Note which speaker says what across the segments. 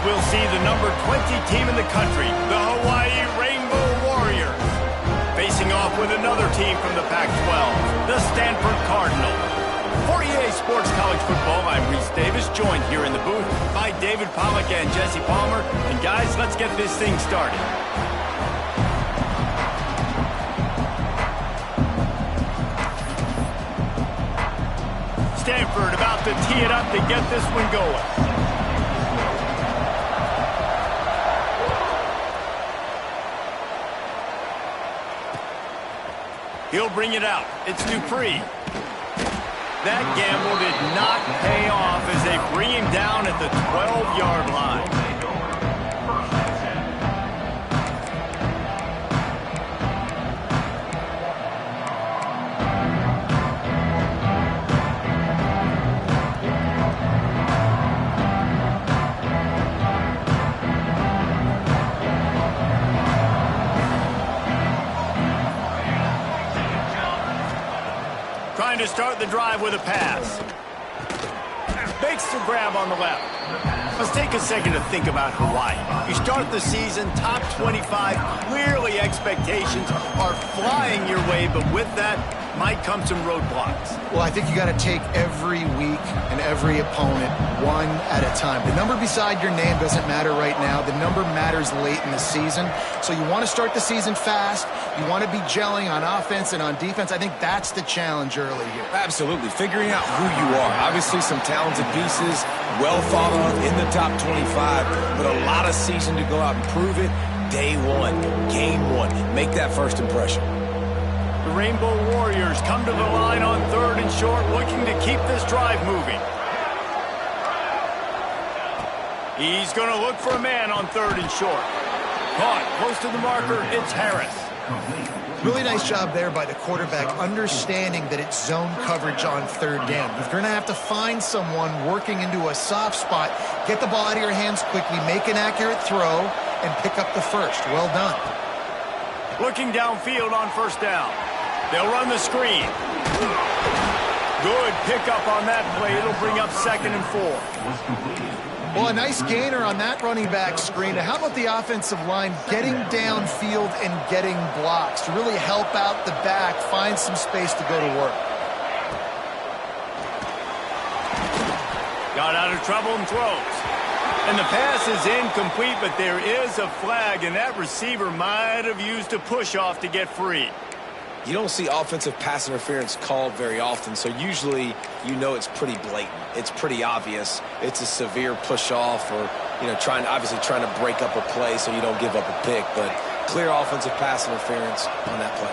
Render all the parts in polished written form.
Speaker 1: we'll see the number 20 team in the country, the Hawaii Rainbow Warriors, facing off with another team from the Pac-12, the Stanford Cardinals. For EA Sports College Football, I'm Reese Davis, joined here in the booth by David Pollack and Jesse Palmer. And guys, let's get this thing started. Stanford about to tee it up to get this one going. He'll bring it out. It's Dupree. That gamble did not pay off as they bring him down at the 12-yard line. Trying to start the drive with a pass. Makes the grab on the left. Let's take a second to think about Hawaii. You start the season top 25. Clearly expectations are flying your way, but with that might come some roadblocks.
Speaker 2: Well, I think you got to take every week and every opponent one at a time. The number beside your name doesn't matter right now. The number matters late in the season. So you want to start the season fast. You want to be gelling on offense and on defense. I think that's the challenge early here.
Speaker 3: Absolutely. Figuring out who you are. Obviously some talented pieces, well thought of in the top 25, but a lot of season to go out and prove it. Day one, game one. Make that first impression.
Speaker 1: The Rainbow Warriors come to the line on 3rd and short, looking to keep this drive moving. He's going to look for a man on 3rd and short. Caught close to the marker, it's Harris.
Speaker 2: Really nice job there by the quarterback, understanding that it's zone coverage on 3rd down. You're going to have to find someone working into a soft spot, get the ball out of your hands quickly, make an accurate throw, and pick up the first. Well done.
Speaker 1: Looking downfield on 1st down. They'll run the screen. Good pickup on that play. It'll bring up 2nd and 4.
Speaker 2: Well, a nice gainer on that running back screen. Now, how about the offensive line getting downfield and getting blocks to really help out the back, find some space to go to work?
Speaker 1: Got out of trouble and throws. And the pass is incomplete, but there is a flag, and that receiver might have used a push-off to get free.
Speaker 3: You don't see offensive pass interference called very often, so usually you know it's pretty blatant. It's pretty obvious. It's a severe push-off or, obviously trying to break up a play so you don't give up a pick, but clear offensive pass interference on that play.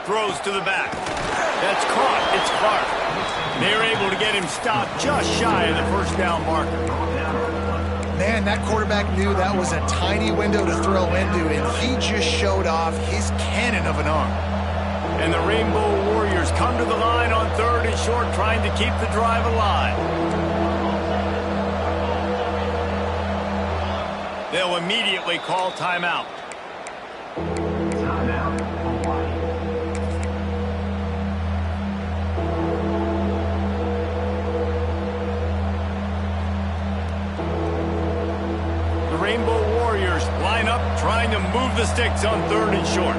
Speaker 1: Throws to the back. That's caught. It's Clark. They're able to get him stopped just shy of the 1st down marker.
Speaker 2: Man, that quarterback knew that was a tiny window to throw into, and he just showed off his cannon of an arm.
Speaker 1: And the Rainbow Warriors come to the line on 3rd and short, trying to keep the drive alive. They'll immediately call timeout. Rainbow Warriors line up, trying to move the sticks on 3rd and short.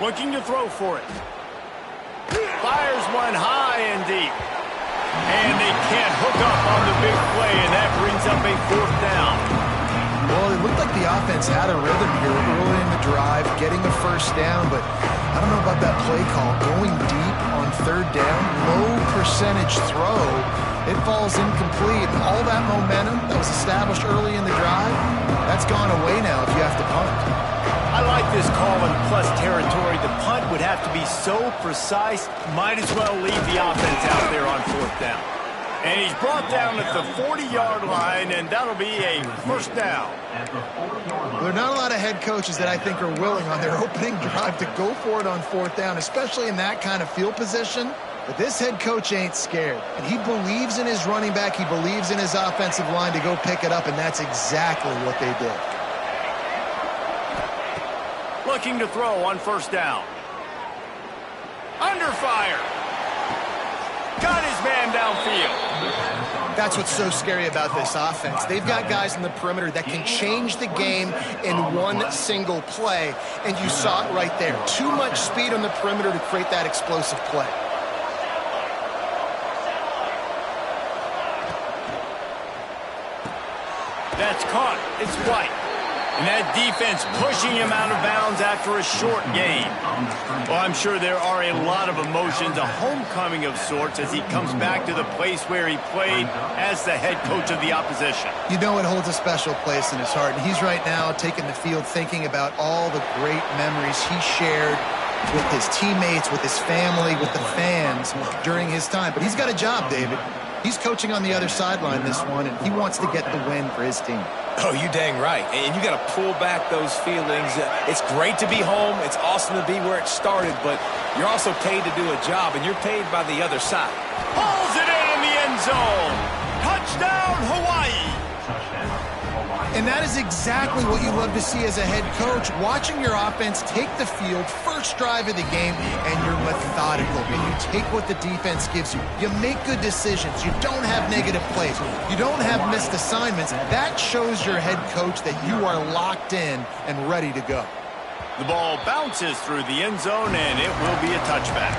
Speaker 1: Looking to throw for it. Fires one high and deep. And they can't hook up on the big play, and that brings up a 4th down.
Speaker 2: Well, it looked like the offense had a rhythm here early in the drive, getting a 1st down, but I don't know about that play call. Going deep on 3rd down, low percentage throw, it falls incomplete. All that momentum that was established early in the drive, that's gone away now if you have to punt.
Speaker 1: I like this call in plus territory. The punt would have to be so precise, might as well leave the offense out there on 4th down. And he's brought down at the 40-yard line, and that'll be a 1st down.
Speaker 2: There are not a lot of head coaches that I think are willing on their opening drive to go for it on 4th down, especially in that kind of field position. But this head coach ain't scared. And he believes in his running back. He believes in his offensive line to go pick it up, and that's exactly what they did.
Speaker 1: Looking to throw on 1st down. Under fire. Got his man downfield.
Speaker 2: That's what's so scary about this offense. They've got guys in the perimeter that can change the game in one single play, and you saw it right there. Too much speed on the perimeter to create that explosive play.
Speaker 1: That's caught. It's White. And that defense pushing him out of bounds after a short gain. Well, I'm sure there are a lot of emotions, a homecoming of sorts as he comes back to the place where he played as the head coach of the opposition.
Speaker 2: You know it holds a special place in his heart, and he's right now taking the field thinking about all the great memories he shared with his teammates, with his family, with the fans during his time. But he's got a job, David. He's coaching on the other sideline this one, and he wants to get the win for his team.
Speaker 3: Oh, you dang right. And you got to pull back those feelings. It's great to be home. It's awesome to be where it started, but you're also paid to do a job, and you're paid by the other side.
Speaker 1: Pulls it in the end zone. Touchdown, Hawaii.
Speaker 2: And that is exactly what you love to see as a head coach, watching your offense take the field, first drive of the game, and you're methodical, and you take what the defense gives you. You make good decisions. You don't have negative plays. You don't have missed assignments. That shows your head coach that you are locked in and ready to go.
Speaker 1: The ball bounces through the end zone, and it will be a touchback.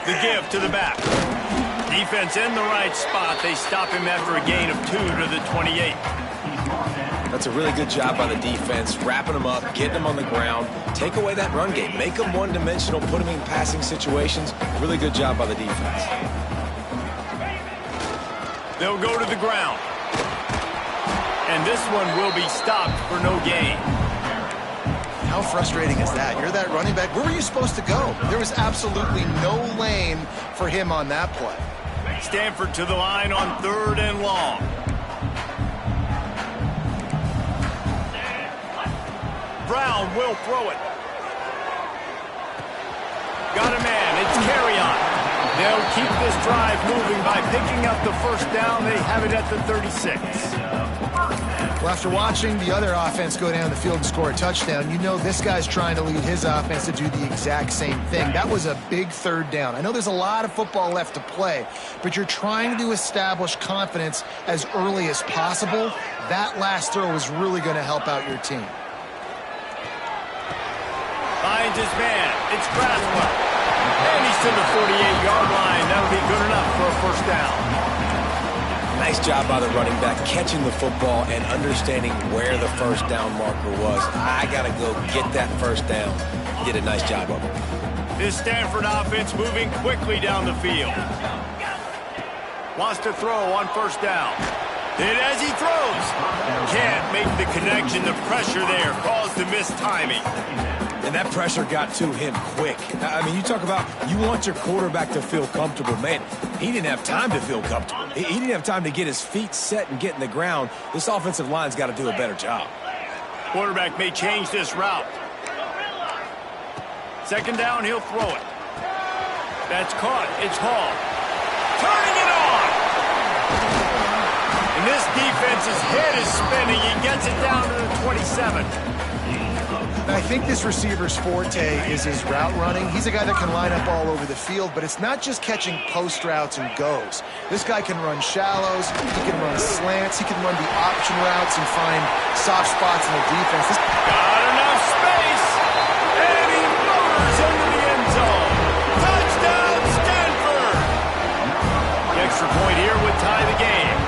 Speaker 1: The give to the back. Defense in the right spot. They stop him after a gain of 2 to the 28.
Speaker 3: That's a really good job by the defense, wrapping them up, getting them on the ground, take away that run game, make them one-dimensional, put them in passing situations. Really good job by the defense.
Speaker 1: They'll go to the ground. And this one will be stopped for no gain.
Speaker 2: How frustrating is that? You're that running back. Where were you supposed to go? There was absolutely no lane for him on that play.
Speaker 1: Stanford to the line on 3rd and long. Brown will throw it. Got a man. It's carry on. They'll keep this drive moving by picking up the first down. They have it at the 36.
Speaker 2: Well, after watching the other offense go down the field and score a touchdown, you know this guy's trying to lead his offense to do the exact same thing. That was a big 3rd down. I know there's a lot of football left to play, but you're trying to establish confidence as early as possible. That last throw is really going to help out your team.
Speaker 1: Finds his man. It's Braswell. And he's to the 48-yard line. That'll be good enough for a first down.
Speaker 3: Nice job by the running back, catching the football and understanding where the first down marker was. I got to go get that first down. Did a nice job of it.
Speaker 1: This Stanford offense moving quickly down the field. Wants to throw on first down. And as he throws, can't make the connection. The pressure there caused the missed timing.
Speaker 3: And that pressure got to him quick. I mean, you talk about you want your quarterback to feel comfortable. Man, he didn't have time to feel comfortable. He didn't have time to get his feet set and get in the ground. This offensive line's got to do a better job.
Speaker 1: Quarterback may change this route. 2nd down, he'll throw it. That's caught. It's Hall. Turning it on. And this defense's head is spinning. He gets it down to the 27.
Speaker 2: I think this receiver's forte is his route running. He's a guy that can line up all over the field, but it's not just catching post routes and goes. This guy can run shallows, he can run slants, he can run the option routes and find soft spots in the defense.
Speaker 1: Got enough space, and he motors into the end zone. Touchdown, Stanford! The extra point here would tie the game.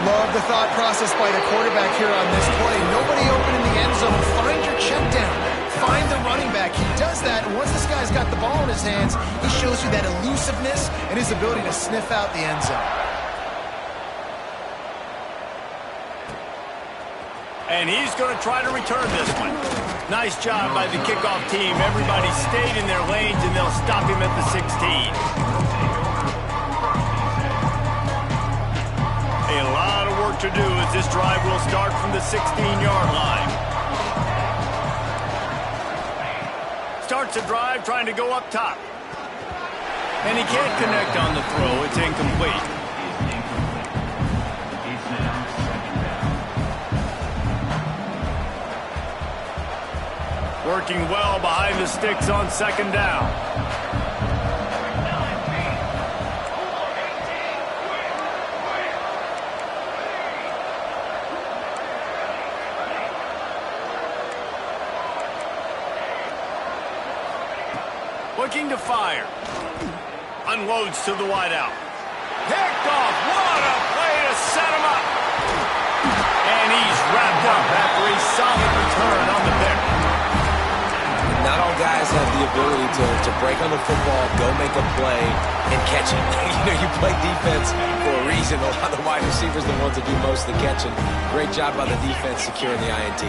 Speaker 2: Love the thought process by the quarterback here on this play. Nobody open in the end zone. Find your check down. Find the running back. He does that, and once this guy's got the ball in his hands, he shows you that elusiveness and his ability to sniff out the end zone.
Speaker 1: And he's going to try to return this one. Nice job by the kickoff team. Everybody stayed in their lanes, and they'll stop him at the 16. A lot of work to do as this drive will start from the 16-yard line. Starts a drive trying to go up top. And he can't connect on the throw. It's incomplete. Working well behind the sticks on second down. Looking to fire. Unloads to the wideout. Picked off. What a play to set him up. And he's wrapped up after a solid return on the pick.
Speaker 3: Not all guys have the ability to break on the football, go make a play, and catch it. You play defense for a reason. A lot of the wide receivers are the ones that do most of the catching. Great job by the defense securing the INT.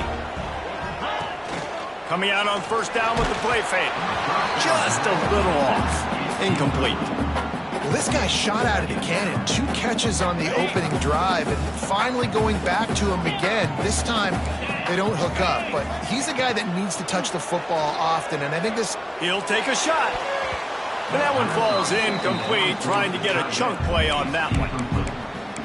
Speaker 1: Coming out on first down with the play fake. Just a little off. Incomplete.
Speaker 2: Well, this guy shot out of the cannon. 2 catches on the opening drive, and finally going back to him again. This time, they don't hook up, but he's a guy that needs to touch the football often, and I think this...
Speaker 1: He'll take a shot. But that one falls incomplete, trying to get a chunk play on that one.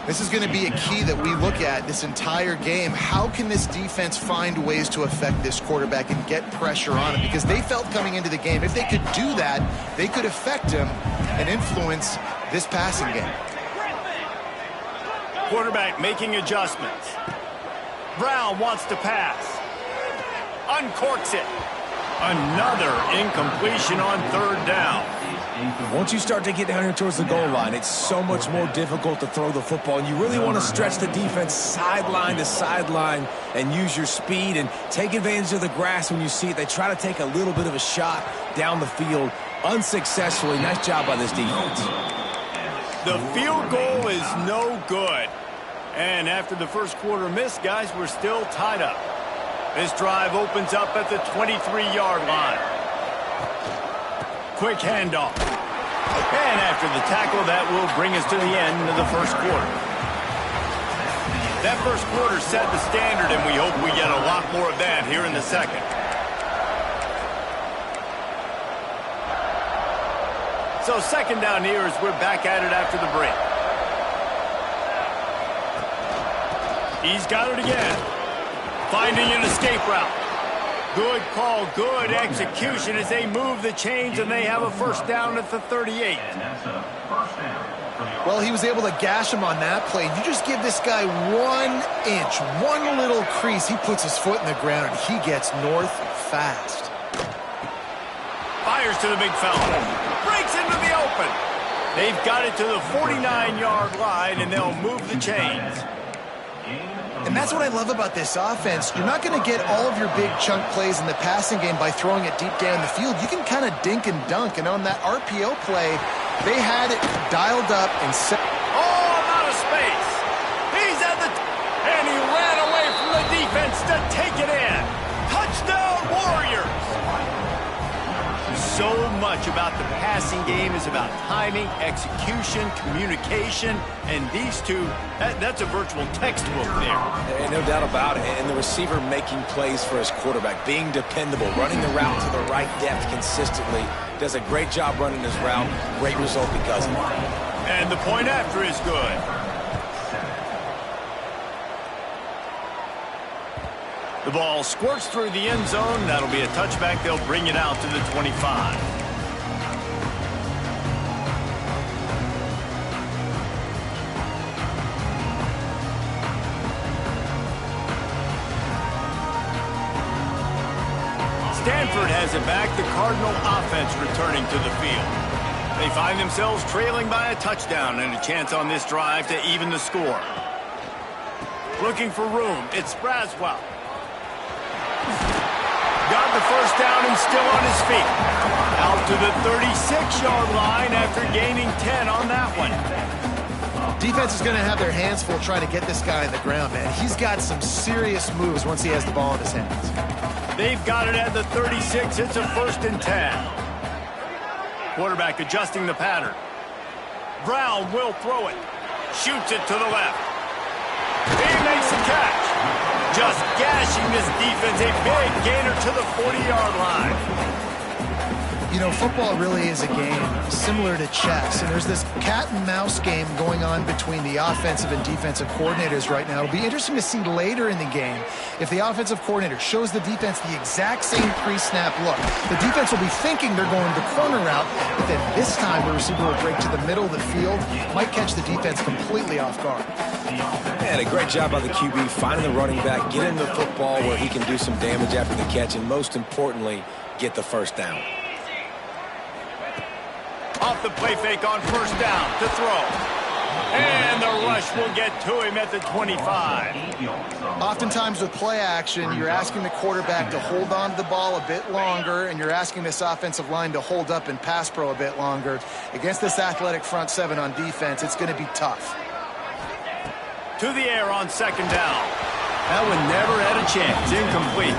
Speaker 2: This is going to be a key that we look at this entire game. How can this defense find ways to affect this quarterback and get pressure on him? Because they felt coming into the game, if they could do that, they could affect him and influence this passing game.
Speaker 1: Quarterback making adjustments. Brown wants to pass. Uncorks it. Another incompletion on third down.
Speaker 3: Once you start to get down here towards the goal line, it's so much more difficult to throw the football, and you really want to stretch the defense sideline to sideline and use your speed and take advantage of the grass when you see it. They try to take a little bit of a shot down the field unsuccessfully. Nice job by this defense.
Speaker 1: The field goal is no good. And after the first quarter miss, guys, we're still tied up. This drive opens up at the 23-yard line. Quick handoff. And after the tackle, that will bring us to the end of the first quarter. That first quarter set the standard, and we hope we get a lot more of that here in the second. So second down here as we're back at it after the break. He's got it again. Finding an escape route. Good call, good execution as they move the chains, and they have a first down at the 38.
Speaker 2: Well, he was able to gash him on that play. You just give this guy 1 inch, one little crease, he puts his foot in the ground, and he gets north fast.
Speaker 1: Fires to the big fella. Breaks into the open. They've got it to the 49-yard line, and they'll move the chains.
Speaker 2: And that's what I love about this offense. You're not going to get all of your big chunk plays in the passing game by throwing it deep down the field. You can kind of dink and dunk. And on that RPO play, they had it dialed up and set.
Speaker 1: Oh, I'm out of space. He's at the... And he ran away from the defense to take it in. Touchdown, Warriors. So much about the passing game is about timing, execution, communication, and these two, that's a virtual textbook there.
Speaker 3: And no doubt about it. And the receiver making plays for his quarterback, being dependable, running the route to the right depth consistently. Does a great job running his route. Great result because of it.
Speaker 1: And the point after is good. The ball squirts through the end zone. That'll be a touchback. They'll bring it out to the 25. Stanford has it back. The Cardinal offense returning to the field. They find themselves trailing by a touchdown and a chance on this drive to even the score. Looking for room. It's Braswell. Got the first down and still on his feet. Out to the 36-yard line after gaining 10 on that one.
Speaker 2: Defense is going to have their hands full trying to get this guy on the ground, man. He's got some serious moves once he has the ball in his hands.
Speaker 1: They've got it at the 36. It's a 1st and 10. Quarterback adjusting the pattern. Brown will throw it. Shoots it to the left. makes the catch. Just gashing this defense, a big gainer to the 40-yard line.
Speaker 2: You know, football really is a game similar to chess, and there's this cat-and-mouse game going on between the offensive and defensive coordinators right now. It'll be interesting to see later in the game if the offensive coordinator shows the defense the exact same pre-snap look. The defense will be thinking they're going the corner route, but then this time the receiver will break to the middle of the field, might catch the defense completely off guard.
Speaker 3: And a great job by the QB finding the running back, getting the football where he can do some damage after the catch, and most importantly, get the first down.
Speaker 1: Off the play fake on first down to throw. And the rush will get to him at the 25.
Speaker 2: Oftentimes with play action, you're asking the quarterback to hold on to the ball a bit longer, and you're asking this offensive line to hold up in pass pro a bit longer. Against this athletic front seven on defense, it's going to be tough.
Speaker 1: To the air on second down. That one never had a chance. Incomplete.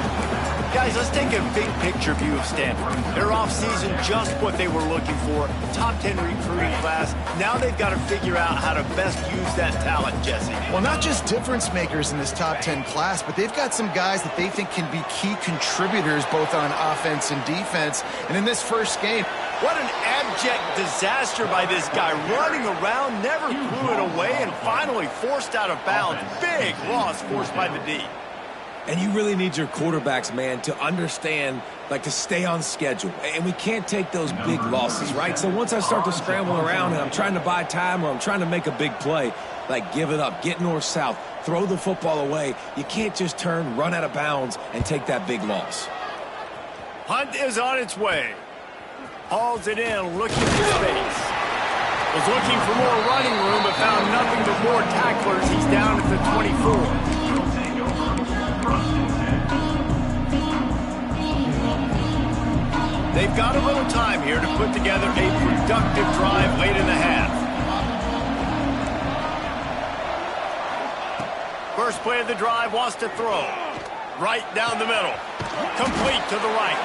Speaker 1: Guys, let's take a big picture view of Stanford. Their offseason, just what they were looking for. Top 10 recruiting class. Now they've got to figure out how to best use that talent, Jesse.
Speaker 2: Well, not just difference makers in this top 10 class, but they've got some guys that they think can be key contributors both on offense and defense. And in this first game,
Speaker 1: what an abject disaster by this guy, running around, never threw it away, and finally forced out of bounds. Big loss forced by the D.
Speaker 3: And you really need your quarterbacks, man, to understand, like, to stay on schedule. And we can't take those big losses, right? So once I start to scramble around and I'm trying to buy time or I'm trying to make a big play, like, give it up, get north-south, throw the football away. You can't just turn, run out of bounds, and take that big loss.
Speaker 1: Hunt is on its way. Hauls it in, looking for space. Was looking for more running room, but found nothing but more tacklers. He's down at the 24. They've got a little time here to put together a productive drive late in the half. First play of the drive, wants to throw. Right down the middle. Complete to the right.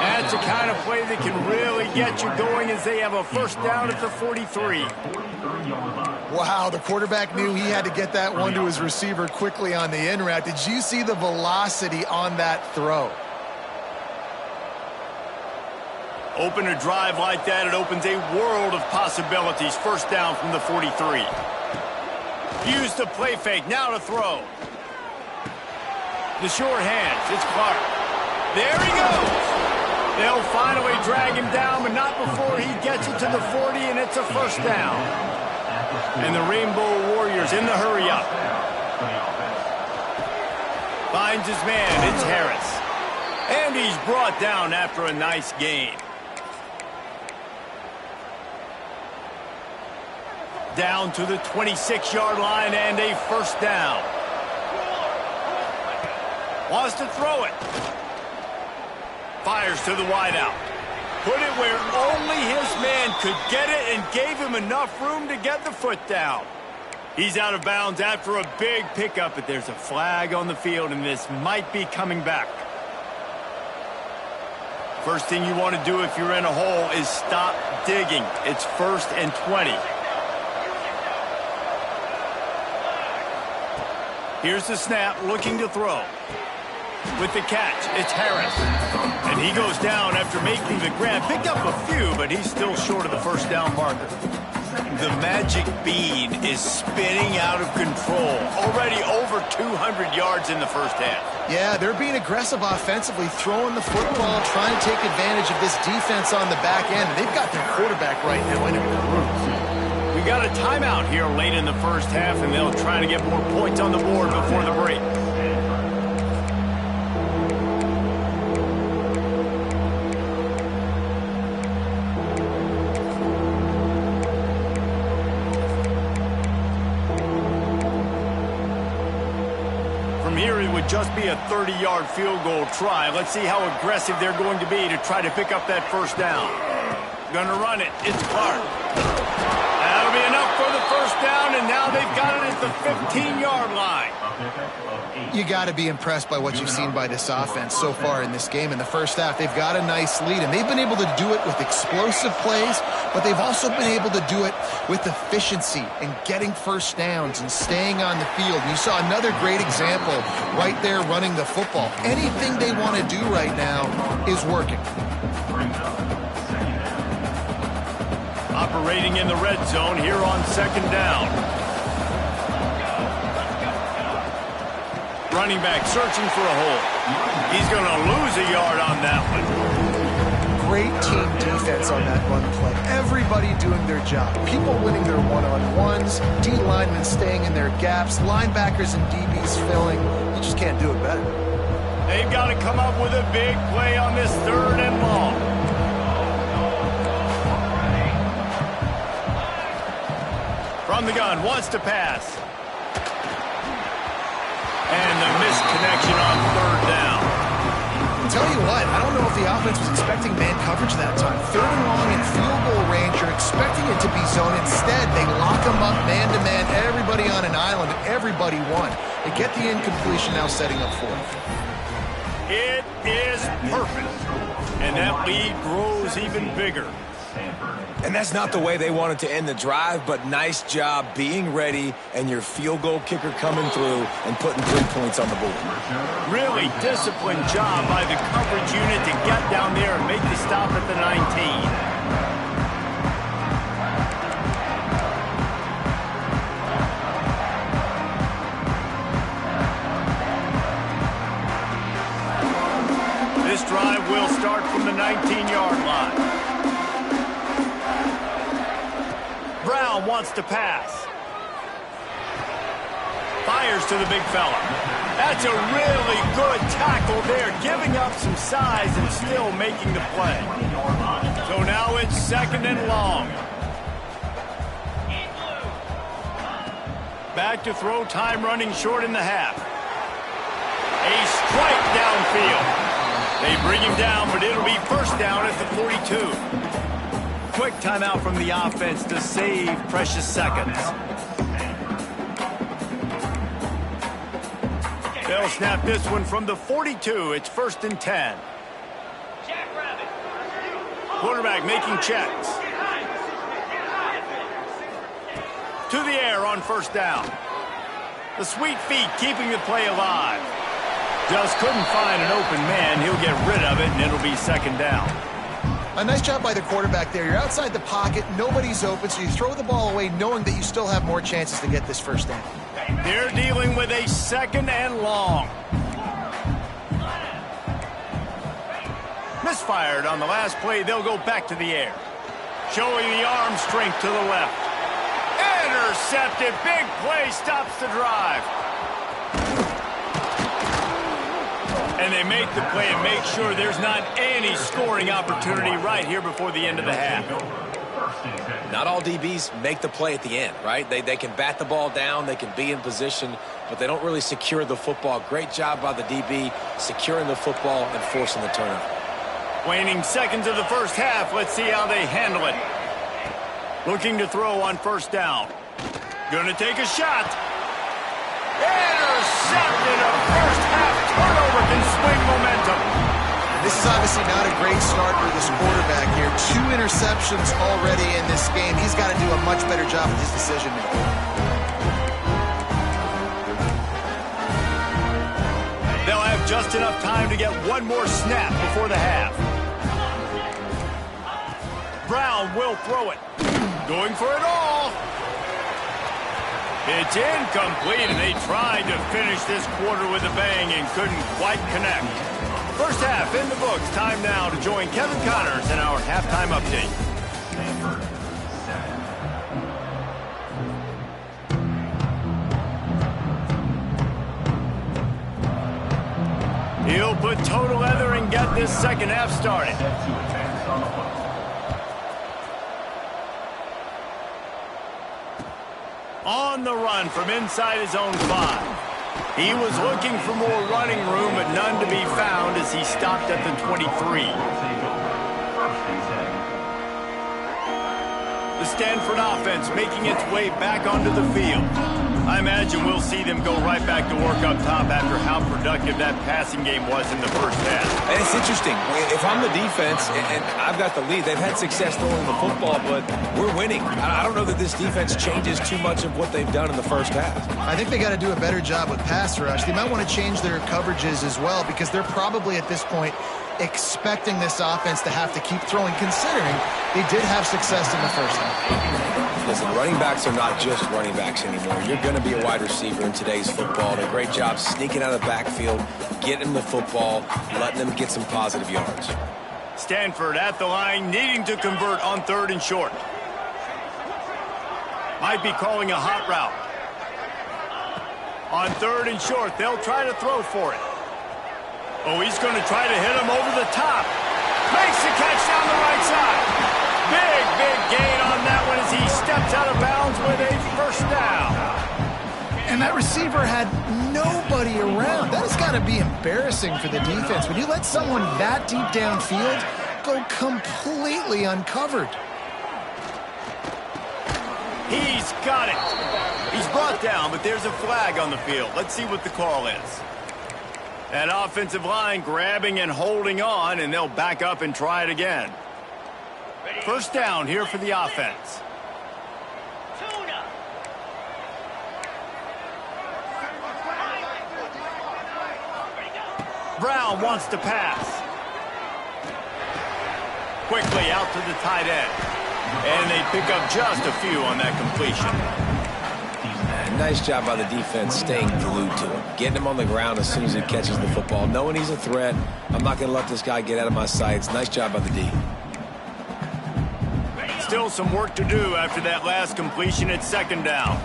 Speaker 1: That's the kind of play that can really get you going as they have a first down at the 43.
Speaker 2: Wow, the quarterback knew he had to get that one to his receiver quickly on the in route. Did you see the velocity on that throw?
Speaker 1: Open a drive like that, it opens a world of possibilities. First down from the 43. Use the play fake, now to throw. The short hands, it's Clark. There he goes. They'll finally drag him down, but not before he gets it to the 40, and it's a first down. And the Rainbow Warriors in the hurry up. Finds his man, it's Harris. And he's brought down after a nice gain. Down to the 26-yard line and a first down. Wants to throw it. Fires to the wideout. Put it where only his man could get it and gave him enough room to get the foot down. He's out of bounds after a big pickup, but there's a flag on the field, and this might be coming back. First thing you want to do if you're in a hole is stop digging. It's 1st and 20. Here's the snap, looking to throw. With the catch, it's Harris. And he goes down after making the grab. Picked up a few, but he's still short of the first down marker. The magic bean is spinning out of control. Already over 200 yards in the first half.
Speaker 2: Yeah, they're being aggressive offensively, throwing the football, trying to take advantage of this defense on the back end. They've got their quarterback right now in a groove.
Speaker 1: We got a timeout here late in the first half, and they'll try to get more points on the board before the break. From here, it would just be a 30-yard field goal try. Let's see how aggressive they're going to be to try to pick up that first down. Gonna run it. It's Clark. That'll be enough for the first down, and now they've got it at the 15-yard line.
Speaker 2: You got to be impressed by what you've seen by this offense so far in this game. In the first half, they've got a nice lead, and they've been able to do it with explosive plays, but they've also been able to do it with efficiency and getting first downs and staying on the field. And you saw another great example right there running the football. Anything they want to do right now is working.
Speaker 1: Operating in the red zone here on second down. Running back searching for a hole. He's going to lose a yard on that one.
Speaker 2: Great team defense on that run play. Everybody doing their job. People winning their one-on-ones, D linemen staying in their gaps, linebackers and DBs filling. You just can't do it better.
Speaker 1: They've got to come up with a big play on this 3rd and long. From the gun, wants to pass. And the missed connection on 3rd down.
Speaker 2: Tell you what, I don't know if the offense was expecting man coverage that time. 3rd and long in field goal range, you're expecting it to be zone. Instead, they lock them up man-to-man, everybody on an island, everybody won. They get the incompletion now setting up 4th.
Speaker 1: It is perfect. And that lead grows even bigger.
Speaker 3: And that's not the way they wanted to end the drive, but nice job being ready and your field goal kicker coming through and putting 3 points on the board.
Speaker 1: Really disciplined job by the coverage unit to get down there and make the stop at the 19. This drive will start from the 19-yard line. Brown wants to pass. Fires to the big fella. That's a really good tackle there, giving up some size and still making the play. So now it's 2nd and long. Back to throw, time running short in the half. A strike downfield. They bring him down, but it'll be 1st down at the 42. Quick timeout from the offense to save precious seconds. They'll snap this one from the 42. It's 1st and 10. Quarterback making checks. To the air on 1st down. The sweet feet keeping the play alive. Just couldn't find an open man. He'll get rid of it, and it'll be 2nd down.
Speaker 2: A nice job by the quarterback there. You're outside the pocket, nobody's open, so you throw the ball away knowing that you still have more chances to get this 1st down.
Speaker 1: They're dealing with a 2nd and long. Misfired on the last play. They'll go back to the air. Showing the arm strength to the left. Intercepted. Big play stops the drive. And they make the play and make sure there's not any scoring opportunity right here before the end of the half.
Speaker 3: Not all DBs make the play at the end, right? They can bat the ball down, they can be in position, but they don't really secure the football. Great job by the DB securing the football and forcing the turnover.
Speaker 1: Waning seconds of the 1st half. Let's see how they handle it. Looking to throw on 1st down. Gonna take a shot. Intercepted. A 1st half turnover can swing momentum.
Speaker 2: This is obviously not a great start for this quarterback here. 2 interceptions already in this game. He's got to do a much better job with his decision making.
Speaker 1: They'll have just enough time to get one more snap before the half. Brown will throw it. Going for it all. It's incomplete, and they tried to finish this quarter with a bang and couldn't quite connect. 1st half in the books. Time now to join Kevin Connors in our halftime update. He'll put total leather and get this 2nd half started. On the run from inside his own 5. He was looking for more running room, but none to be found as he stopped at the 23. The Stanford offense making its way back onto the field. I imagine we'll see them go right back to work up top after how productive that passing game was in the first half.
Speaker 3: And it's interesting. If I'm the defense and I've got the lead, they've had success throwing the football, but we're winning. I don't know that this defense changes too much of what they've done in the first half.
Speaker 2: I think they got to do a better job with pass rush. They might want to change their coverages as well, because they're probably at this point expecting this offense to have to keep throwing, considering they did have success in the first half.
Speaker 3: Listen, running backs are not just running backs anymore. You're going to be a wide receiver in today's football. Did a great job sneaking out of the backfield, getting them the football, letting them get some positive yards.
Speaker 1: Stanford at the line, needing to convert on 3rd and short. Might be calling a hot route. On 3rd and short, they'll try to throw for it. Oh, he's going to try to hit him over the top. Makes the catch down the right side. Big gain on that one as he steps out of bounds with a first down.
Speaker 2: And that receiver had nobody around. That has got to be embarrassing for the defense. When you let someone that deep downfield go completely uncovered.
Speaker 1: He's got it. He's brought down, but there's a flag on the field. Let's see what the call is. That offensive line grabbing and holding on, and they'll back up and try it again. First down here for the offense. Brown wants to pass. Quickly out to the tight end. And they pick up just a few on that completion.
Speaker 3: Nice job by the defense staying glued to him. Getting him on the ground as soon as he catches the football. Knowing he's a threat. I'm not going to let this guy get out of my sights. Nice job by the D.
Speaker 1: Still some work to do after that last completion at 2nd down.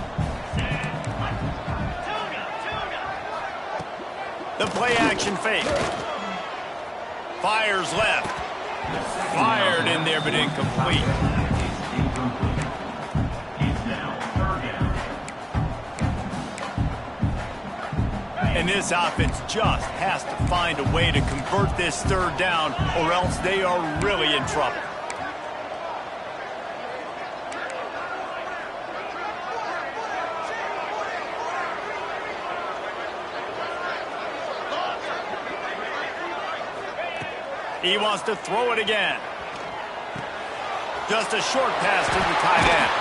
Speaker 1: The play action fake. Fires left. Fired in there, but incomplete. And this offense just has to find a way to convert this 3rd down, or else they are really in trouble. He wants to throw it again. Just a short pass to the tight end.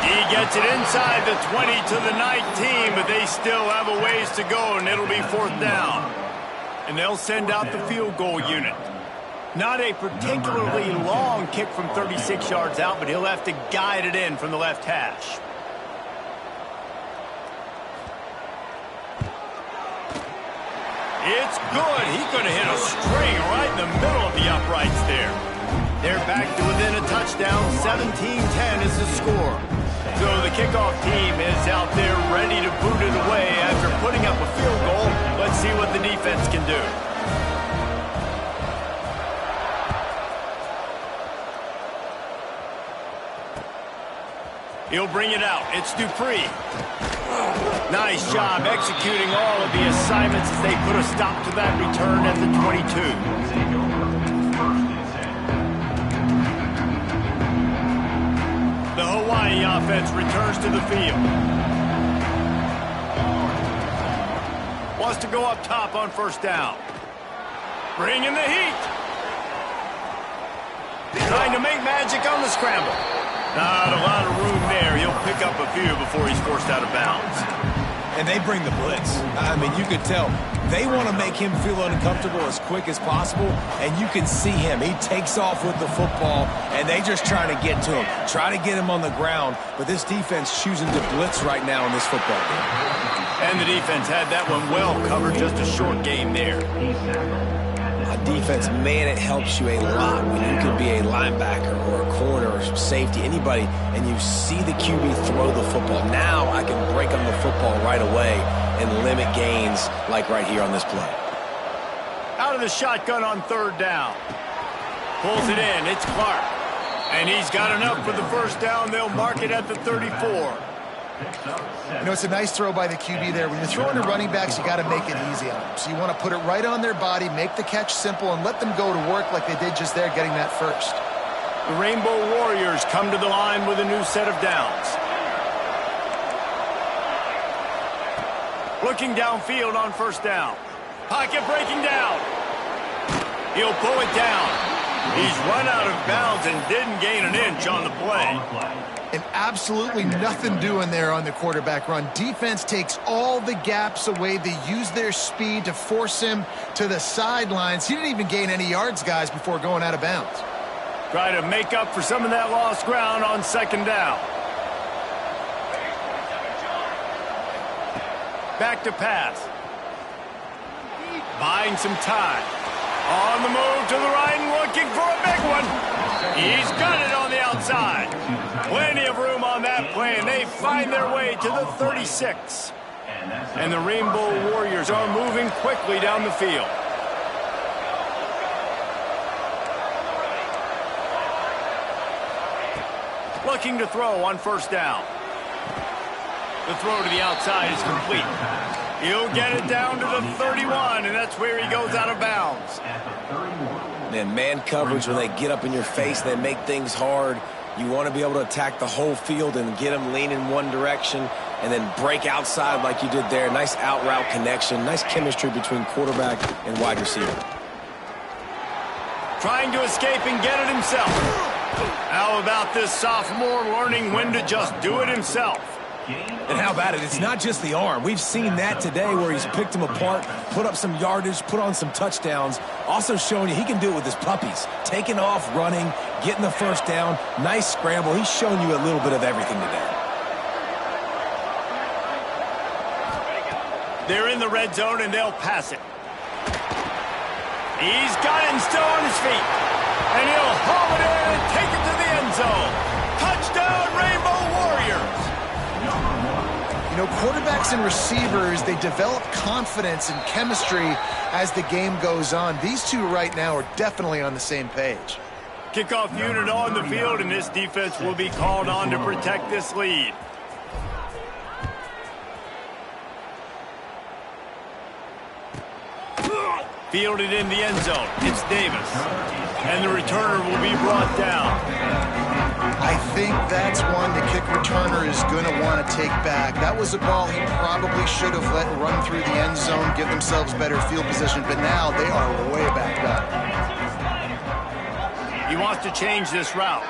Speaker 1: He gets it inside the 20 to the 19, but they still have a ways to go, and it'll be 4th down. And they'll send out the field goal unit. Not a particularly long kick from 36 yards out, but he'll have to guide it in from the left hash. It's good. He could have hit a string right in the middle of the uprights there. They're back to within a touchdown. 17-10 is the score. So the kickoff team is out there ready to boot it away after putting up a field goal. Let's see what the defense can do. He'll bring it out. It's Dupree. Nice job executing all of the assignments as they put a stop to that return at the 22. The Hawaii offense returns to the field. Wants to go up top on 1st down. Bringing the heat. Trying to make magic on the scramble. Not a lot of room there. He'll pick up a few before he's forced out of bounds.
Speaker 3: And they bring the blitz. I mean, you could tell they want to make him feel uncomfortable as quick as possible, and you can see him. He takes off with the football, and they just try to get to him, try to get him on the ground, but this defense choosing to blitz right now in this football game.
Speaker 1: And the defense had that one well covered, just a short game there.
Speaker 3: Defense, man, it helps you a lot when you can be a linebacker or a corner or safety, anybody, and you see the QB throw the football. Now I can break on the football right away and limit gains like right here on this play.
Speaker 1: Out of the shotgun on 3rd down. Pulls it in. It's Clark. And he's got enough for the first down. They'll mark it at the 34.
Speaker 2: You know, it's a nice throw by the QB there. When you're throwing to running backs, you got to make it easy on them. So you want to put it right on their body, make the catch simple, and let them go to work like they did just there, getting that first.
Speaker 1: The Rainbow Warriors come to the line with a new set of downs. Looking downfield on first down. Pocket breaking down. He'll pull it down. He's run out of bounds and didn't gain an inch on the play.
Speaker 2: And absolutely nothing doing there on the quarterback run. Defense takes all the gaps away. They use their speed to force him to the sidelines. He didn't even gain any yards, guys, before going out of bounds.
Speaker 1: Try to make up for some of that lost ground on second down. Back to pass. Buying some time. On the move to the right and looking for a big one. He's got it on the outside. Plenty of room on that play, and they find their way to the 36. And the Rainbow Warriors are moving quickly down the field. Looking to throw on first down. The throw to the outside is complete. He'll get it down to the 31, and that's where he goes out of bounds.
Speaker 3: Man coverage, when they get up in your face, they make things hard. You want to be able to attack the whole field and get them leaning one direction and then break outside like you did there. Nice out route connection. Nice chemistry between quarterback and wide receiver.
Speaker 1: Trying to escape and get it himself. How about this sophomore learning when to just do it himself?
Speaker 3: And how about it? It's not just the arm. We've seen that today where he's picked them apart, put up some yardage, put on some touchdowns. Also showing you he can do it with his puppies. Taking off, running, getting the first down. Nice scramble. He's shown you a little bit of everything today.
Speaker 1: They're in the red zone and they'll pass it. He's got it and still on his feet. And he'll haul it in and take it to the end zone. Touchdown, Rainbow Warriors.
Speaker 2: You know, quarterbacks and receivers, they develop confidence and chemistry as the game goes on. These two right now are definitely on the same page.
Speaker 1: Kickoff unit on the field, and this defense will be called on to protect this lead. Fielded in the end zone. It's Davis. And the returner will be brought down.
Speaker 2: I think that's one the kick returner is going to want to take back. That was a ball he probably should have let run through the end zone, give themselves better field position, but now they are way back up.
Speaker 1: He wants to change this route.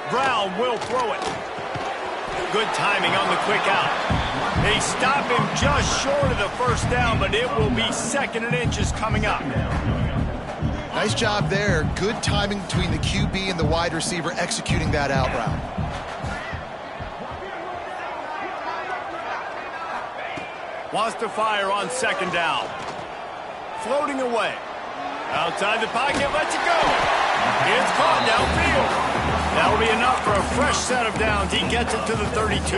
Speaker 1: Brown will throw it. Good timing on the quick out. They stop him just short of the first down, but it will be second and inches coming up.
Speaker 2: Nice job there. Good timing between the QB and the wide receiver executing that out route.
Speaker 1: Wants to fire on second down. Floating away. Outside the pocket, lets it go. It's caught downfield. That'll be enough for a fresh set of downs. He gets it to the 32.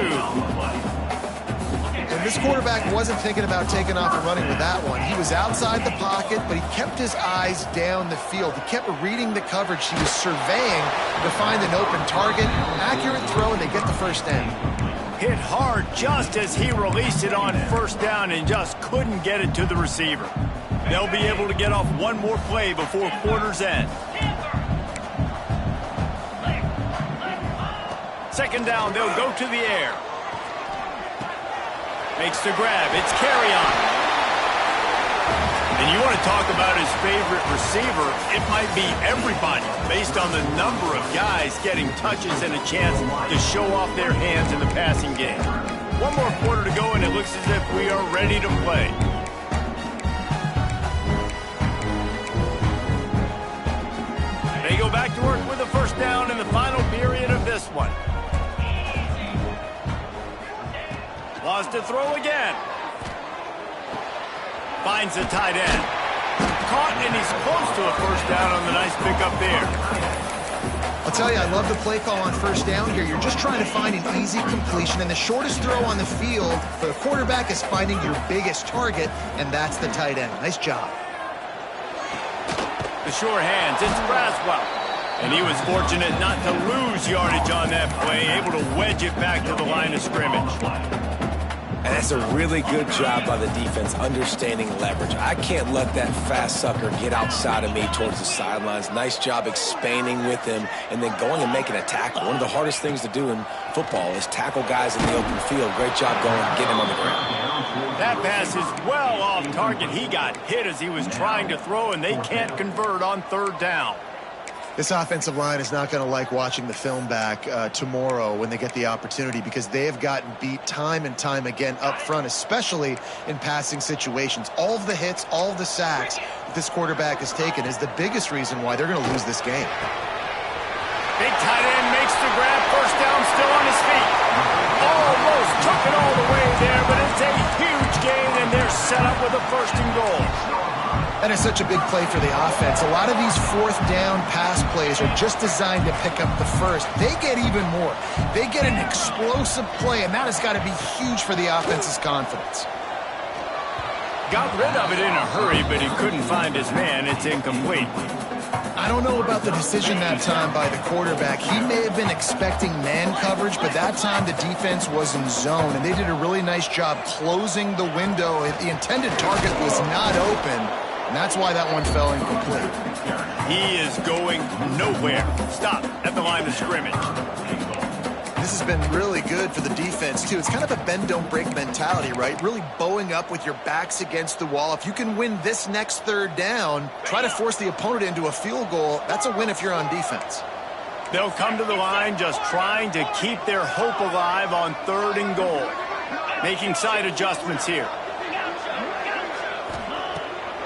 Speaker 2: And this quarterback wasn't thinking about taking off and running with that one. He was outside the pocket, but he kept his eyes down the field. He kept reading the coverage. He was surveying to find an open target. Accurate throw, and they get the first down.
Speaker 1: Hit hard just as he released it on first down and just couldn't get it to the receiver. They'll be able to get off one more play before quarter's end. Second down, they'll go to the air. Makes the grab. It's carry on. And you want to talk about his favorite receiver, it might be everybody based on the number of guys getting touches and a chance to show off their hands in the passing game. One more quarter to go, and it looks as if we are ready to play. They go back to work with a first down in the final period of this one. Lost to throw again. Finds the tight end. Caught, and he's close to a first down on the nice pickup there.
Speaker 2: I'll tell you, I love the play call on first down here. You're just trying to find an easy completion, and the shortest throw on the field for the quarterback is finding your biggest target, and that's the tight end. Nice job.
Speaker 1: The sure hands, it's Braswell. And he was fortunate not to lose yardage on that play, able to wedge it back to the line of scrimmage.
Speaker 3: And that's a really good job by the defense understanding leverage. I can't let that fast sucker get outside of me towards the sidelines. Nice job expanding with him and then going and making a tackle. One of the hardest things to do in football is tackle guys in the open field. Great job going and getting him on the ground.
Speaker 1: That pass is well off target. He got hit as he was trying to throw, and they can't convert on third down.
Speaker 2: This offensive line is not going to like watching the film back tomorrow when they get the opportunity, because they have gotten beat time and time again up front, especially in passing situations. All of the hits, all of the sacks that this quarterback has taken is the biggest reason why they're going to lose this game.
Speaker 1: Big tight end makes the grab. First down, still on his feet. Almost took it all the way there, but it's a huge gain, and they're set up with a first and goal.
Speaker 2: That is such a big play for the offense. A lot of these fourth down pass plays are just designed to pick up the first. They get even more. They get an explosive play, and that has got to be huge for the offense's confidence.
Speaker 1: Got rid of it in a hurry, but he couldn't find his man. It's incomplete.
Speaker 2: I don't know about the decision that time by the quarterback. He may have been expecting man coverage, but that time the defense was in zone, and they did a really nice job closing the window. The intended target was not open, and that's why that one fell incomplete.
Speaker 1: He is going nowhere. Stop at the line of scrimmage.
Speaker 2: This has been really good for the defense, too. It's kind of a bend-don't-break mentality, right? Really bowing up with your backs against the wall. If you can win this next third down, try to force the opponent into a field goal. That's a win if you're on defense.
Speaker 1: They'll come to the line just trying to keep their hope alive on third and goal. Making side adjustments here.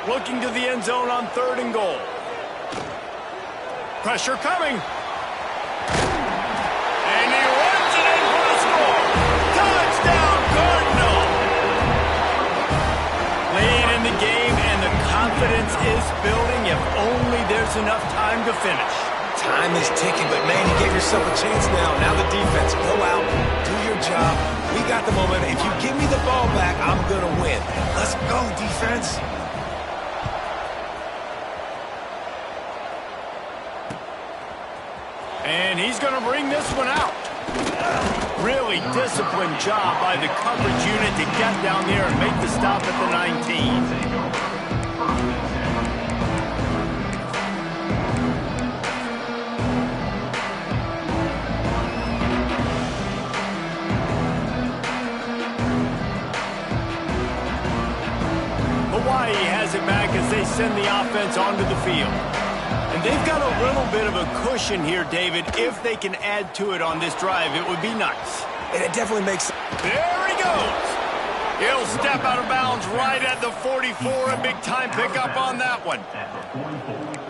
Speaker 1: Looking to the end zone on third and goal. Pressure coming. And he runs it in for the score. Touchdown, Cardinal. Late in the game, and the confidence is building if only there's enough time to finish.
Speaker 3: Time is ticking, but man, you gave yourself a chance now. Now the defense, go out, do your job. We got the momentum. If you give me the ball back, I'm going to win. Let's go, defense.
Speaker 1: And he's going to bring this one out. Really disciplined job by the coverage unit to get down there and make the stop at the 19. Hawaii has it back as they send the offense onto the field. And they've got a little bit of a cushion here, David. If they can add to it on this drive, it would be nice.
Speaker 3: And it definitely makes...
Speaker 1: There he goes. He'll step out of bounds right at the 44. A big-time pickup on that one.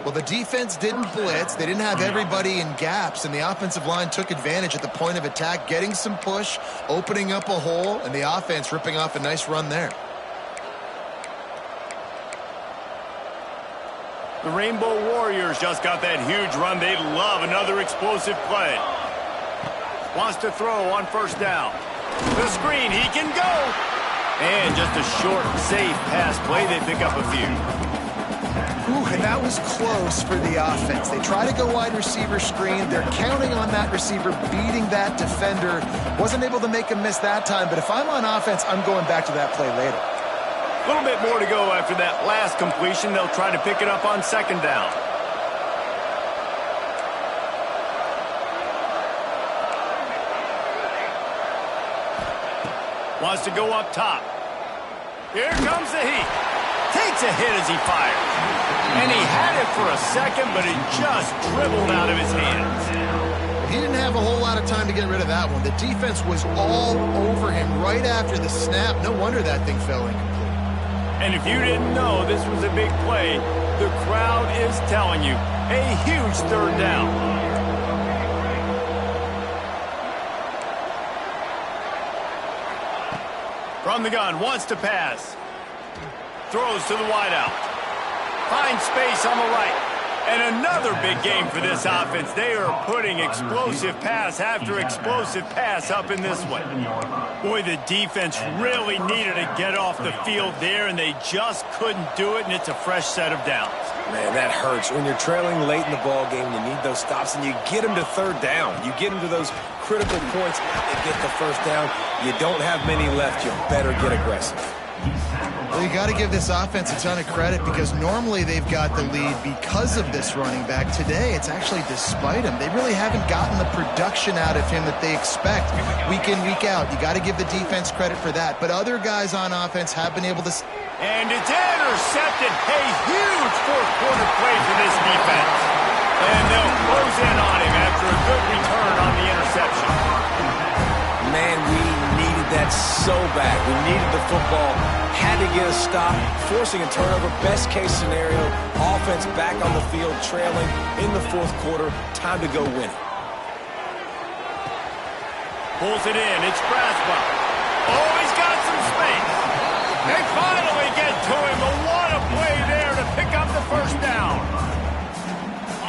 Speaker 2: Well, the defense didn't blitz. They didn't have everybody in gaps, and the offensive line took advantage at the point of attack, getting some push, opening up a hole, and the offense ripping off a nice run there.
Speaker 1: The Rainbow Warriors just got that huge run. They'd love another explosive play. Wants to throw on first down. The screen, he can go. And just a short, safe pass play. They pick up a few.
Speaker 2: Ooh, and that was close for the offense. They try to go wide receiver screen. They're counting on that receiver beating that defender. Wasn't able to make a miss that time, but if I'm on offense, I'm going back to that play later.
Speaker 1: A little bit more to go after that last completion. They'll try to pick it up on second down. Wants to go up top. Here comes the heat. Takes a hit as he fires. And he had it for a second, but it just dribbled out of his hands.
Speaker 2: He didn't have a whole lot of time to get rid of that one. The defense was all over him right after the snap. No wonder that thing fell incomplete.
Speaker 1: And if you didn't know this was a big play, the crowd is telling you, a huge third down. From the gun, wants to pass. Throws to the wideout. Finds space on the right. And another big game for this offense. They are putting explosive pass after explosive pass up in this one. Boy, the defense really needed to get off the field there, and they just couldn't do it, and it's a fresh set of downs.
Speaker 3: Man, that hurts. When you're trailing late in the ball game, you need those stops, and you get them to third down. You get them to those critical points to get the first down. You don't have many left. You better get aggressive.
Speaker 2: Well, you got to give this offense a ton of credit because normally they've got the lead because of this running back. Today, it's actually despite him. They really haven't gotten the production out of him that they expect week in, week out. You got to give the defense credit for that. But other guys on offense have been able to...
Speaker 1: And it's intercepted. A huge fourth-quarter play for this defense. And they'll close in on him after a good return on the interception.
Speaker 3: Man, we needed that so bad. We needed the football. Had to get a stop, forcing a turnover. Best case scenario, offense back on the field, trailing in the fourth quarter. Time to go win it.
Speaker 1: Pulls it in. It's Braswell. Oh, he's got some space. They finally get to him. But what a play there to pick up the first down.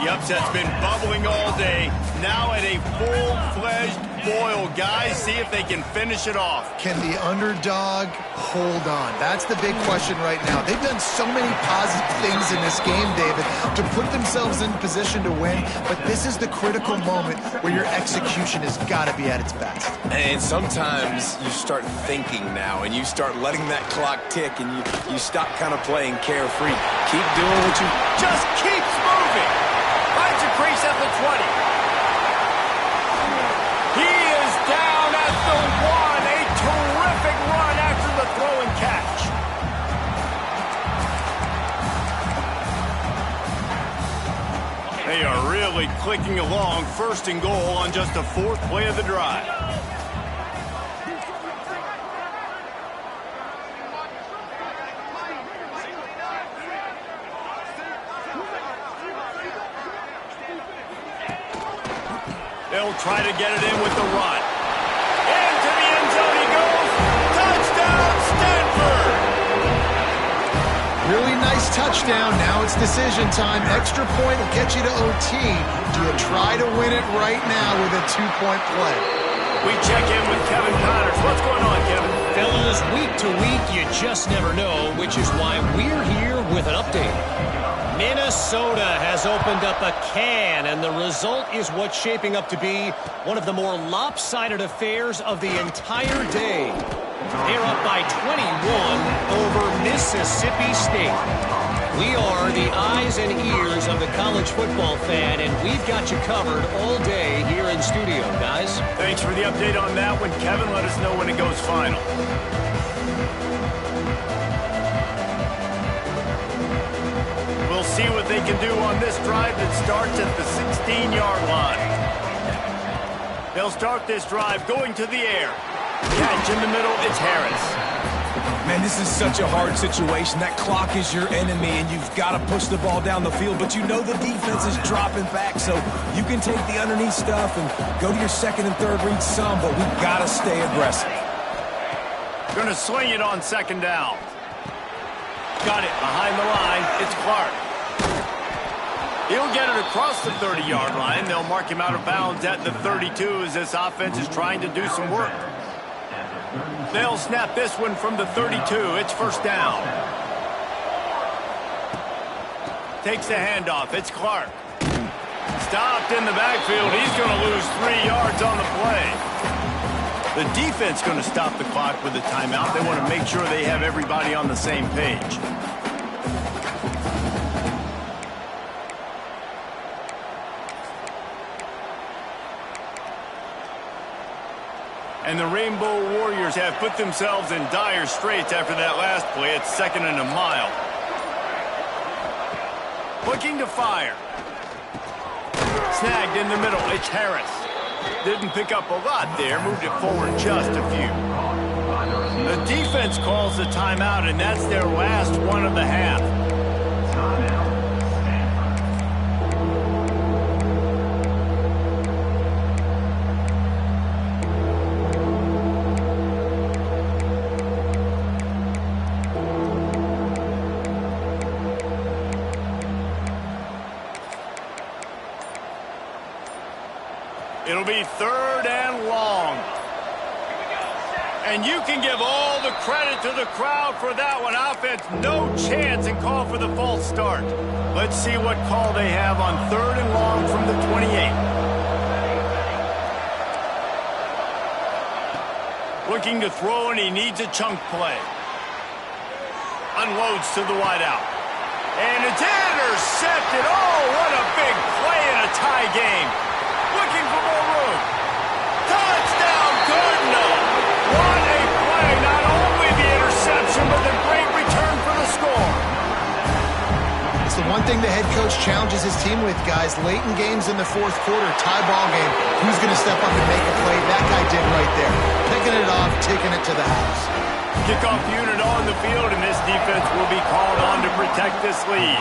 Speaker 1: The upset's been bubbling all day. Now at a full-fledged boil. Guys, see if they can finish it off.
Speaker 2: Can the underdog hold on? That's the big question right now. They've done so many positive things in this game, David, to put themselves in position to win, but this is the critical moment where your execution has got to be at its best.
Speaker 3: And sometimes you start thinking now, and you start letting that clock tick, and you stop kind of playing carefree. Keep doing what you...
Speaker 1: Just keeps moving. Finds a crease at the 20. He is down at the 1. A terrific run after the throw and catch. They are really clicking along. First and goal on just the fourth play of the drive. They'll try to get it in with the run. Into the end zone he goes. Touchdown, Stanford!
Speaker 2: Really nice touchdown. Now it's decision time. Extra point will get you to OT. Do you try to win it right now with a two-point play?
Speaker 1: We check in with Kevin Connors. What's going on, Kevin?
Speaker 4: Fellas, week to week, you just never know, which is why we're here with an update. Minnesota has opened up a can, and the result is what's shaping up to be one of the more lopsided affairs of the entire day. They're up by 21 over Mississippi State. We are the eyes and ears of the college football fan, and we've got you covered all day here in studio, guys.
Speaker 1: Thanks for the update on that one, Kevin. Let us know when it goes final. We'll see what they can do on this drive that starts at the 16-yard line. They'll start this drive going to the air. Catch in the middle, it's Harris.
Speaker 3: Man, this is such a hard situation. That clock is your enemy, and you've got to push the ball down the field, but you know the defense is dropping back, so you can take the underneath stuff and go to your second and third read some, but we've got to stay aggressive.
Speaker 1: Going to swing it on second down. Got it behind the line. It's Clark. He'll get it across the 30-yard line. They'll mark him out of bounds at the 32 as this offense is trying to do some work. They'll snap this one from the 32. It's first down. Takes the handoff. It's Clark. Stopped in the backfield. He's going to lose 3 yards on the play. The defense going to stop the clock with a timeout. They want to make sure they have everybody on the same page. And the Rainbow Warriors have put themselves in dire straits after that last play. It's second and a mile. Looking to fire. Snagged in the middle. It's Harris. Didn't pick up a lot there. Moved it forward just a few. The defense calls the timeout, and that's their last one of the half. It'll be third and long. And you can give all the credit to the crowd for that one. Offense, no chance, and call for the false start. Let's see what call they have on third and long from the 28. Looking to throw, and he needs a chunk play. Unloads to the wideout. And it's intercepted. Oh, what a big play in a tie game. Looking for more room. Touchdown, Cardinal. What a play. Not only the interception, but the great return for the score.
Speaker 2: It's the one thing the head coach challenges his team with, guys. Late in games in the fourth quarter, tie ball game. Who's going to step up and make a play? That guy did right there. Picking it off, taking it to the house.
Speaker 1: Kickoff unit on the field, and this defense will be called on to protect this lead.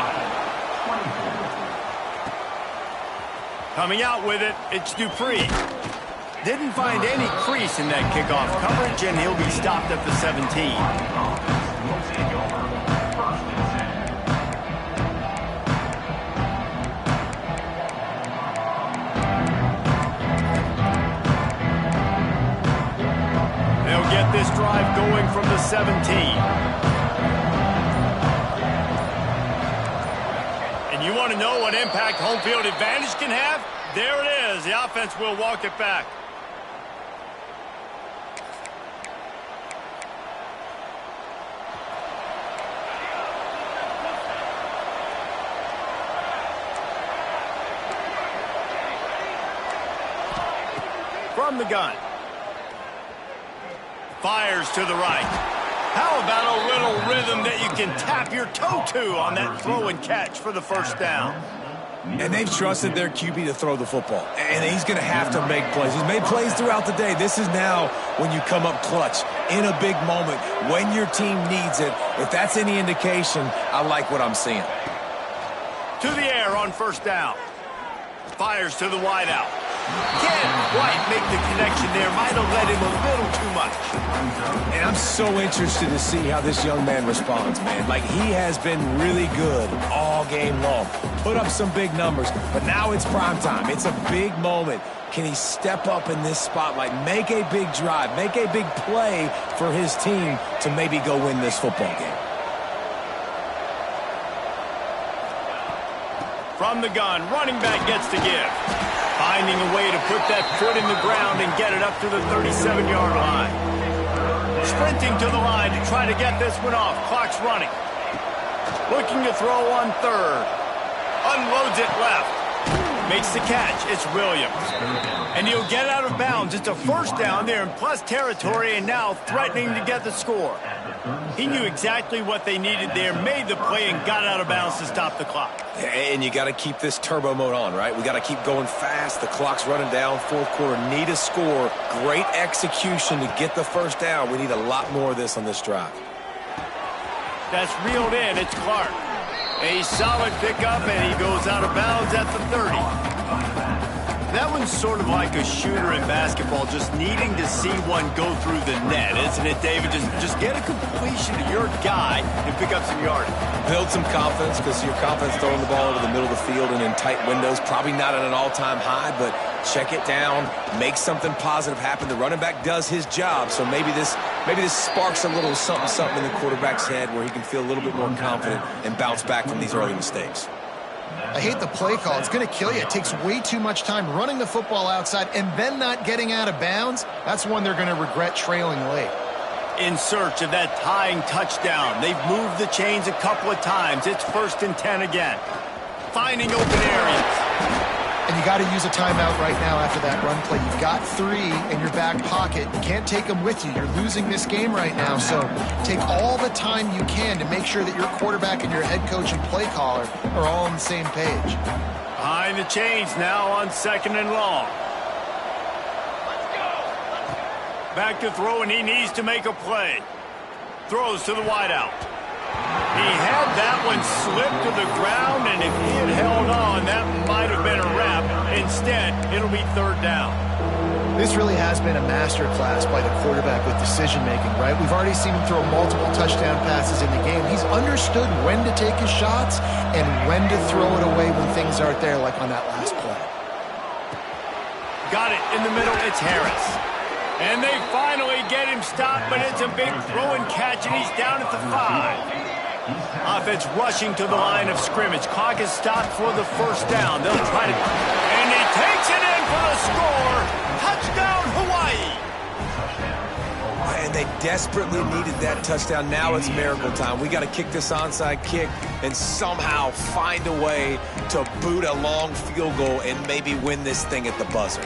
Speaker 1: Coming out with it, it's Dupree. Didn't find any crease in that kickoff coverage, and he'll be stopped at the 17. Get this drive going from the 17. And you want to know what impact home field advantage can have? There it is. The offense will walk it back. From the gun. Fires to the right. How about a little rhythm that you can tap your toe to on that throw and catch for the first down?
Speaker 3: And they've trusted their QB to throw the football. And he's going to have to make plays. He's made plays throughout the day. This is now when you come up clutch in a big moment when your team needs it. If that's any indication, I like what I'm seeing.
Speaker 1: To the air on first down. Fires to the wideout. Can't quite make the connection there. Might have led him a little too much.
Speaker 3: And I'm so interested to see how this young man responds, man. Like, he has been really good all game long. Put up some big numbers, but now it's prime time. It's a big moment. Can he step up in this spotlight, make a big drive, make a big play for his team to maybe go win this football game?
Speaker 1: From the gun, running back gets to give. Finding a way to put that foot in the ground and get it up to the 37-yard line. Sprinting to the line to try to get this one off. Clock's running. Looking to throw on third. Unloads it left. Makes the catch. It's Williams. And he'll get out of bounds. It's a first down there in plus territory, and now threatening to get the score. He knew exactly what they needed there, made the play, and got out of bounds to stop the clock.
Speaker 3: And you got to keep this turbo mode on, right? We got to keep going fast. The clock's running down. Fourth quarter, need a score. Great execution to get the first down. We need a lot more of this on this drive.
Speaker 1: That's reeled in. It's Clark. A solid pickup, and he goes out of bounds at the 30. That one's sort of like a shooter in basketball, just needing to see one go through the net, isn't it, David? Just get a completion to your guy and pick up some yardage.
Speaker 3: Build some confidence, because your confidence throwing the ball into the middle of the field and in tight windows, probably not at an all-time high, but check it down, make something positive happen. The running back does his job, so maybe this sparks a little something in the quarterback's head where he can feel a little bit more confident and bounce back from these early mistakes.
Speaker 2: I hate the play call. It's going to kill you. It takes way too much time running the football outside and then not getting out of bounds. That's one they're going to regret trailing late.
Speaker 1: In search of that tying touchdown. They've moved the chains a couple of times. It's 1st and 10 again. Finding open areas.
Speaker 2: And you got to use a timeout right now after that run play. You've got 3 in your back pocket. You can't take them with you. You're losing this game right now. So take all the time you can to make sure that your quarterback and your head coach and play caller are all on the same page.
Speaker 1: Behind the chains now on 2nd and long. Back to throw, and he needs to make a play. Throws to the wideout. He had that one slip to the ground, and if he had held on, that might have been a wrap. Instead, it'll be 3rd down.
Speaker 2: This really has been a master class by the quarterback with decision-making, right? We've already seen him throw multiple touchdown passes in the game. He's understood when to take his shots and when to throw it away when things aren't there, like on that last play.
Speaker 1: Got it in the middle. It's Harris. And they finally get him stopped, but it's a big throw and catch, and he's down at the 5. Offense rushing to the line of scrimmage. Clock is stopped for the 1st down. They'll try to... And he takes it in for the score. Touchdown, Hawaii.
Speaker 3: desperately needed that touchdown. Now it's miracle time. We got to kick this onside kick and somehow find a way to boot a long field goal and maybe win this thing at the buzzer.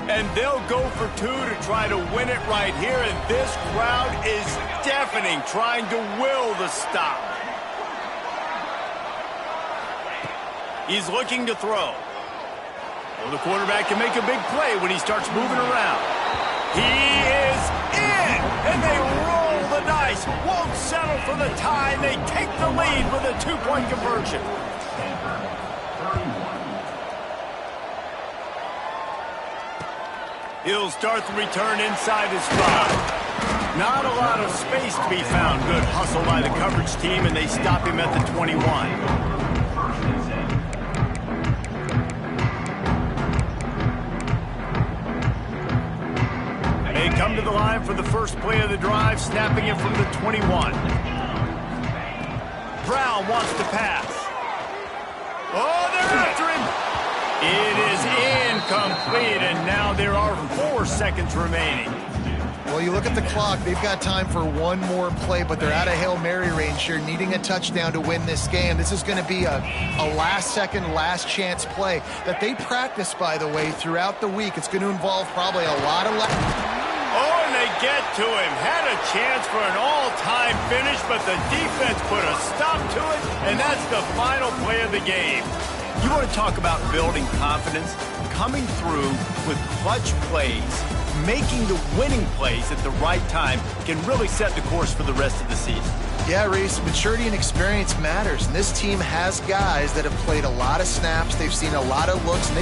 Speaker 1: And they'll go for two to try to win it right here, and this crowd is deafening, trying to will the stop. He's looking to throw. Well, the quarterback can make a big play when he starts moving around. He is in, and they roll the dice. Won't settle for the tie. They take the lead with a two-point conversion. He'll start the return inside his 5. Not a lot of space to be found. Good hustle by the coverage team, and they stop him at the 21. They come to the line for the first play of the drive, snapping it from the 21. Brown wants to pass. Oh, they're after him. It is incomplete, and now there are 4 seconds remaining.
Speaker 2: Well, you look at the clock, they've got time for one more play, but they're out of Hail Mary range here, needing a touchdown to win this game. This is going to be a last-second, last-chance play that they practice, by the way, throughout the week. It's going to involve probably a lot of...
Speaker 1: Oh, and they get to him. Had a chance for an all-time finish, but the defense put a stop to it, and that's the final play of the game. You want to talk about building confidence? Coming through with clutch plays, making the winning plays at the right time can really set the course for the rest of the season.
Speaker 2: Yeah, Reese, maturity and experience matters, and this team has guys that have played a lot of snaps. They've seen a lot of looks. And